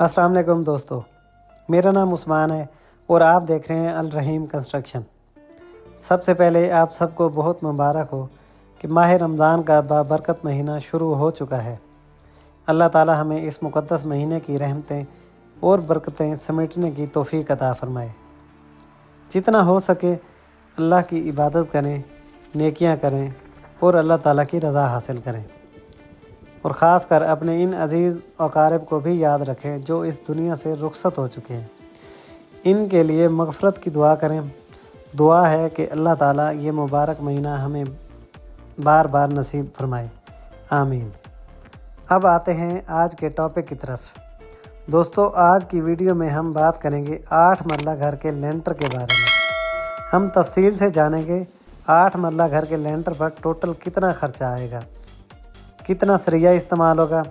अस्सलाम वालेकुम दोस्तों, मेरा नाम उस्मान है और आप देख रहे हैं अल रहीम कंस्ट्रक्शन। सबसे पहले आप सबको बहुत मुबारक हो कि माह रमज़ान का बाबरकत महीना शुरू हो चुका है। अल्लाह ताला हमें इस मुक़द्दस महीने की रहमतें और बरकतें समेटने की तौफ़ीक अता फ़रमाए। जितना हो सके अल्लाह की इबादत करें, नेकियां करें और अल्लाह ताला की रज़ा हासिल करें, और ख़ास कर अपने इन अज़ीज़ अकारिब को भी याद रखें जो इस दुनिया से रुखसत हो चुके हैं। इनके लिए मग़फ़रत की दुआ करें। दुआ है कि अल्लाह ताला ये मुबारक महीना हमें बार बार नसीब फरमाए, आमीन। अब आते हैं आज के टॉपिक की तरफ। दोस्तों, आज की वीडियो में हम बात करेंगे 8 मरला घर के लेंटर के बारे में। हम तफसील से जानेंगे 8 मरला घर के लेंटर पर टोटल कितना खर्चा आएगा, कितना सरिया इस्तेमाल होगा,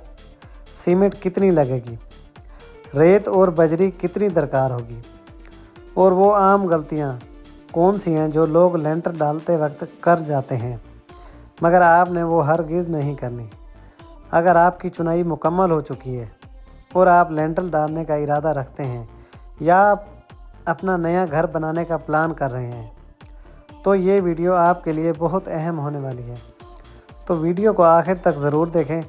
सीमेंट कितनी लगेगी, रेत और बजरी कितनी दरकार होगी, और वो आम गलतियाँ कौन सी हैं जो लोग लेंटर डालते वक्त कर जाते हैं मगर आपने वो हरगिज़ नहीं करनी। अगर आपकी चुनाई मुकम्मल हो चुकी है और आप लेंटर डालने का इरादा रखते हैं या आप अपना नया घर बनाने का प्लान कर रहे हैं तो ये वीडियो आपके लिए बहुत अहम होने वाली है। तो वीडियो को आखिर तक ज़रूर देखें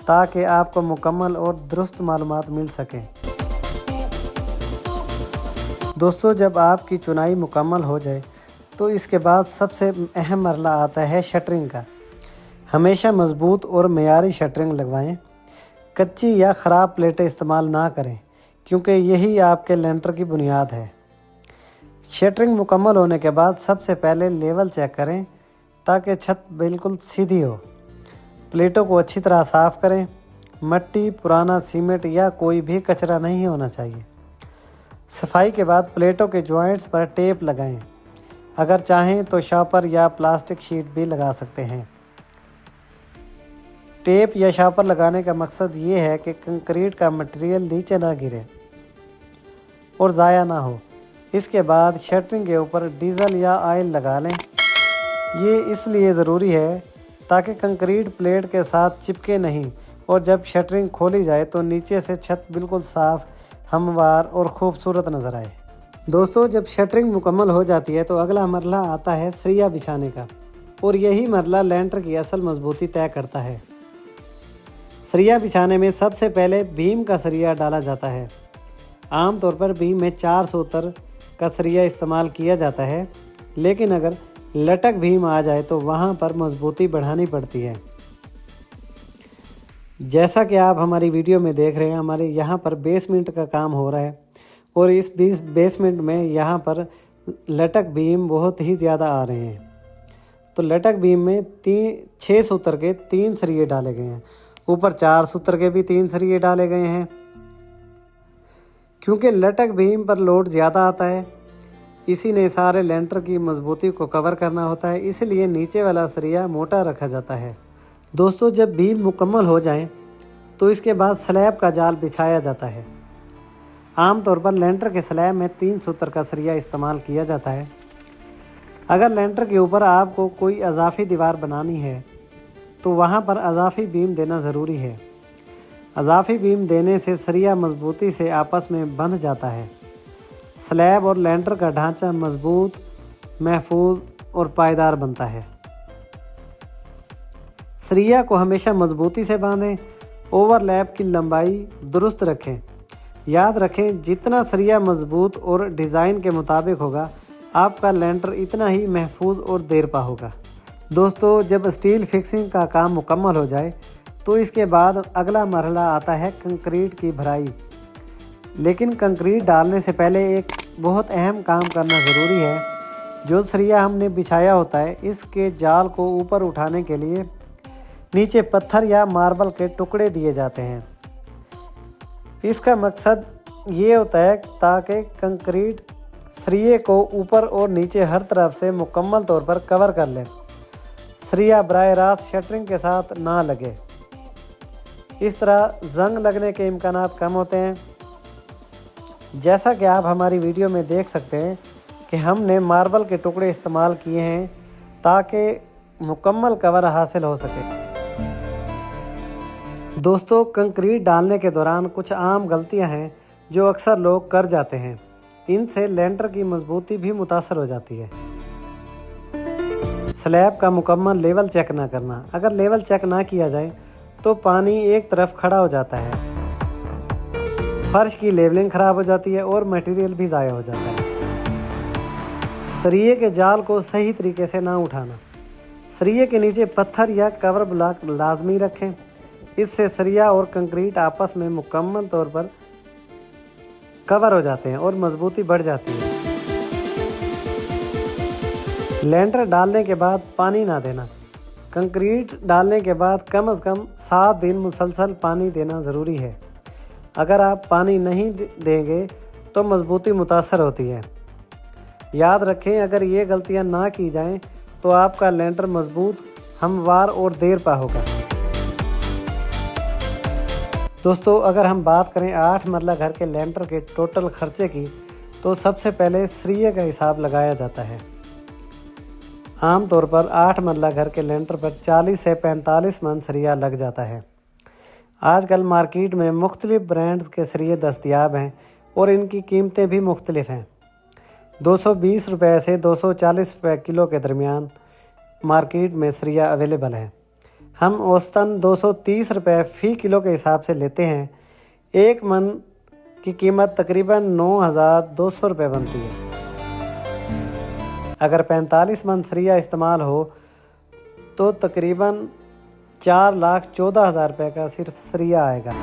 ताकि आपको मुकम्मल और दुरुस्त मालूमात मिल सकें। दोस्तों, जब आपकी चुनाई मुकम्मल हो जाए तो इसके बाद सबसे अहम मरला आता है शटरिंग का। हमेशा मज़बूत और मेयारी शटरिंग लगवाएं। कच्ची या ख़राब प्लेटें इस्तेमाल ना करें क्योंकि यही आपके लेंटर की बुनियाद है। शटरिंग मुकम्मल होने के बाद सबसे पहले लेवल चेक करें ताकि छत बिल्कुल सीधी हो। प्लेटों को अच्छी तरह साफ़ करें। मिट्टी, पुराना सीमेंट या कोई भी कचरा नहीं होना चाहिए। सफाई के बाद प्लेटों के जॉइंट्स पर टेप लगाएं। अगर चाहें तो शॉपर या प्लास्टिक शीट भी लगा सकते हैं। टेप या शॉपर लगाने का मकसद ये है कि कंक्रीट का मटेरियल नीचे ना गिरे और ज़ाया ना हो। इसके बाद शटरिंग के ऊपर डीजल या ऑयल लगा लें। ये इसलिए ज़रूरी है ताकि कंक्रीट प्लेट के साथ चिपके नहीं और जब शटरिंग खोली जाए तो नीचे से छत बिल्कुल साफ़, हमवार और खूबसूरत नज़र आए। दोस्तों, जब शटरिंग मुकम्मल हो जाती है तो अगला मरला आता है सरिया बिछाने का, और यही मरला लेंटर की असल मजबूती तय करता है। सरिया बिछाने में सबसे पहले बीम का सरिया डाला जाता है। आमतौर पर बीम में 4 सूतर का सरिया इस्तेमाल किया जाता है, लेकिन अगर लटक भीम आ जाए तो वहाँ पर मजबूती बढ़ानी पड़ती है। जैसा कि आप हमारी वीडियो में देख रहे हैं, हमारे यहाँ पर बेसमेंट का काम हो रहा है और इस बेसमेंट में यहाँ पर लटक बीम बहुत ही ज़्यादा आ रहे हैं। तो लटक बीम में 6 सूत्र के 3 सरिये डाले गए हैं। ऊपर 4 सूत्र के भी 3 सरिये डाले गए हैं। क्योंकि लटक बीम पर लोड ज़्यादा आता है, इसी ने सारे लेंटर की मजबूती को कवर करना होता है, इसलिए नीचे वाला सरिया मोटा रखा जाता है। दोस्तों, जब बीम मुकम्मल हो जाएं तो इसके बाद स्लैब का जाल बिछाया जाता है। आमतौर पर लेंटर के स्लैब में 3 सूत्र का सरिया इस्तेमाल किया जाता है। अगर लेंटर के ऊपर आपको कोई अजाफी दीवार बनानी है तो वहाँ पर अजाफी बीम देना ज़रूरी है। अजाफी बीम देने से सरिया मजबूती से आपस में बंध जाता है। स्लैब और लेंटर का ढांचा मजबूत, महफूज और पायदार बनता है। सरिया को हमेशा मजबूती से बांधें। ओवरलैप की लंबाई दुरुस्त रखें। याद रखें, जितना सरिया मजबूत और डिज़ाइन के मुताबिक होगा आपका लेंटर इतना ही महफूज और देरपा होगा। दोस्तों, जब स्टील फिक्सिंग का काम मुकम्मल हो जाए तो इसके बाद अगला मरहला आता है कंक्रीट की भराई। लेकिन कंक्रीट डालने से पहले एक बहुत अहम काम करना ज़रूरी है। जो सरिया हमने बिछाया होता है, इसके जाल को ऊपर उठाने के लिए नीचे पत्थर या मार्बल के टुकड़े दिए जाते हैं। इसका मकसद ये होता है ताकि कंक्रीट सरिये को ऊपर और नीचे हर तरफ से मुकम्मल तौर पर कवर कर ले। सरिया बराह रास्त शटरिंग के साथ ना लगे। इस तरह जंग लगने के इम्कानात कम होते हैं। जैसा कि आप हमारी वीडियो में देख सकते हैं कि हमने मार्बल के टुकड़े इस्तेमाल किए हैं ताकि मुकम्मल कवर हासिल हो सके। दोस्तों, कंक्रीट डालने के दौरान कुछ आम गलतियां हैं जो अक्सर लोग कर जाते हैं। इनसे लेंटर की मजबूती भी मुतासर हो जाती है। स्लैब का मुकम्मल लेवल चेक ना करना। अगर लेवल चेक ना किया जाए तो पानी एक तरफ खड़ा हो जाता है, फर्श की लेवलिंग खराब हो जाती है और मटेरियल भी ज़ाया हो जाता है। सरिये के जाल को सही तरीके से ना उठाना। सरिये के नीचे पत्थर या कवर ब्लॉक लाजमी रखें। इससे सरिया और कंक्रीट आपस में मुकम्मल तौर पर कवर हो जाते हैं और मजबूती बढ़ जाती है। लेंटर डालने के बाद पानी ना देना। कंक्रीट डालने के बाद कम से कम 7 दिन मुसलसल पानी देना ज़रूरी है। अगर आप पानी नहीं देंगे तो मजबूती मुतासर होती है। याद रखें, अगर ये गलतियां ना की जाएं तो आपका लेंटर मजबूत, हमवार और देर पा होगा। दोस्तों, अगर हम बात करें 8 मरला घर के लेंटर के टोटल खर्चे की, तो सबसे पहले सरिये का हिसाब लगाया जाता है। आमतौर पर 8 मरला घर के लेंटर पर 40 से 45 मन सरिया लग जाता है। आजकल मार्केट में मुख्तलिफ ब्रांड्स के सरिये दस्तयाब हैं और इनकी कीमतें भी मुख्तलिफ हैं। 220 रुपये से 240 रुपये किलो के दरमियान मार्केट में सरिया अवेलेबल है। हम औसतन 230 रुपये फ़ी किलो के हिसाब से लेते हैं। 1 मन की कीमत तकरीबन 9,200 रुपये बनती है। अगर 45 मन सरिया इस्तेमाल हो तो तकरीबन 4,14,000 रुपये का सिर्फ सरिया आएगा।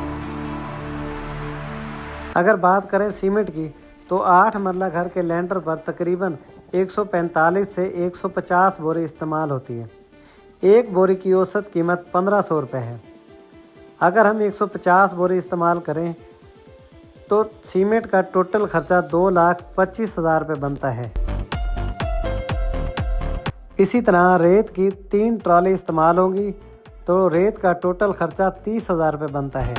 अगर बात करें सीमेंट की, तो 8 मरला घर के लेंटर पर तकरीबन 145 से 150 बोरी इस्तेमाल होती है। एक बोरी की औसत कीमत 1,500 रुपये है। अगर हम 150 बोरी इस्तेमाल करें तो सीमेंट का टोटल खर्चा 2,25,000 रुपये बनता है। इसी तरह रेत की 3 ट्रॉली इस्तेमाल होंगी तो रेत का टोटल खर्चा 30,000 रुपये बनता है।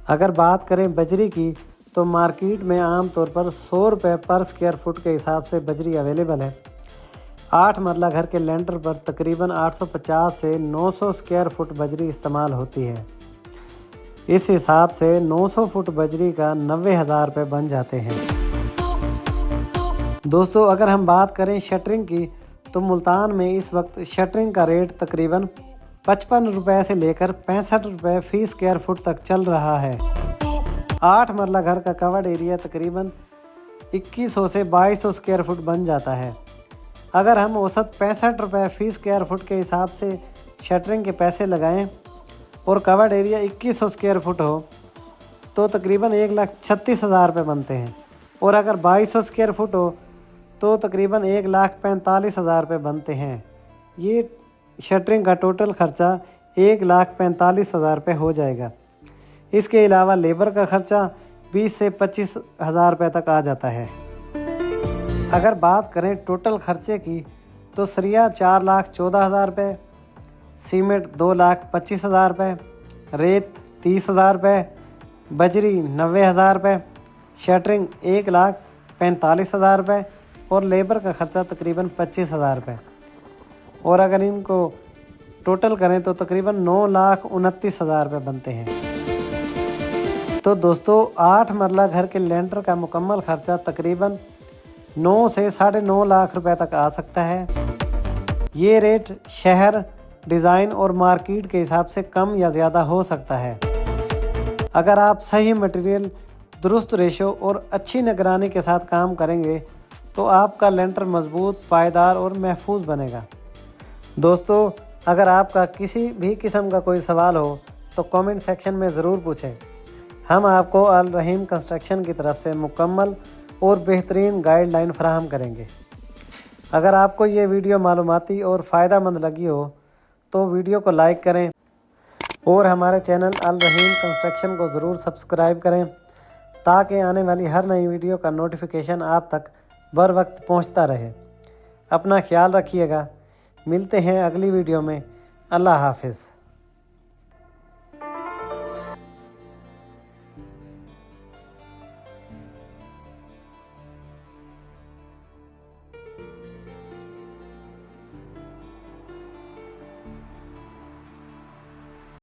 अगर बात करें बजरी की, तो मार्केट में आम तौर पर 100 रुपये पर स्क्वायर फुट के हिसाब से बजरी अवेलेबल है। 8 मरला घर के लेंटर पर तकरीबन 850 से 900 स्क्वायर फुट बजरी इस्तेमाल होती है। इस हिसाब से 900 फुट बजरी का 90,000 रुपये बन जाते हैं। दोस्तों, अगर हम बात करें शटरिंग की, तो मुल्तान में इस वक्त शटरिंग का रेट तकरीबन 55 रुपये से लेकर 65 रुपये फ़ी स्क्वायर फुट तक चल रहा है। 8 मरला घर का कवर्ड एरिया तकरीबन 2100 से 2200 स्क्वायर फुट बन जाता है। अगर हम औसत 65 रुपये फ़ी स्क्वायर फुट के हिसाब से शटरिंग के पैसे लगाएं और कवर्ड एरिया 2100 स्क्वायर फुट हो तो तकरीबन 1,36,000 रुपये बनते हैं। और अगर 2200 स्क्वायर फुट हो तो तकरीबन 1,45,000 रुपये बनते हैं। ये शटरिंग का टोटल खर्चा 1,45,000 रुपये हो जाएगा। इसके अलावा लेबर का खर्चा 20 से 25,000 रुपये तक आ जाता है। अगर बात करें टोटल खर्चे की, तो सरिया 4,14,000 रुपये, सीमेंट 2,25,000 रुपये, रेत 30,000 रुपये, बजरी 90,000 रुपये, शटरिंग 1,45,000 रुपये और लेबर का खर्चा तकरीबन 25,000 रुपये। और अगर इनको टोटल करें तो तकरीबन 9,29,000 रुपये बनते हैं। तो दोस्तों, 8 मरला घर के लेंटर का मुकम्मल खर्चा तकरीबन 9 से 9.5 लाख रुपए तक आ सकता है। ये रेट शहर, डिज़ाइन और मार्केट के हिसाब से कम या ज़्यादा हो सकता है। अगर आप सही मटेरियल, दुरुस्त रेशो और अच्छी निगरानी के साथ काम करेंगे तो आपका लेंटर मजबूत, पायदार और महफूज बनेगा। दोस्तों, अगर आपका किसी भी किस्म का कोई सवाल हो तो कमेंट सेक्शन में ज़रूर पूछें। हम आपको अल रहीम कंस्ट्रक्शन की तरफ से मुकम्मल और बेहतरीन गाइडलाइन फराहम करेंगे। अगर आपको ये वीडियो मालूमाती और फ़ायदा मंद लगी हो तो वीडियो को लाइक करें और हमारे चैनल अल रहीम कंस्ट्रक्शन को ज़रूर सब्सक्राइब करें ताकि आने वाली हर नई वीडियो का नोटिफिकेशन आप तक बर वक्त पहुँचता रहे। अपना ख्याल रखिएगा। मिलते हैं अगली वीडियो में। अल्लाह हाफिज़।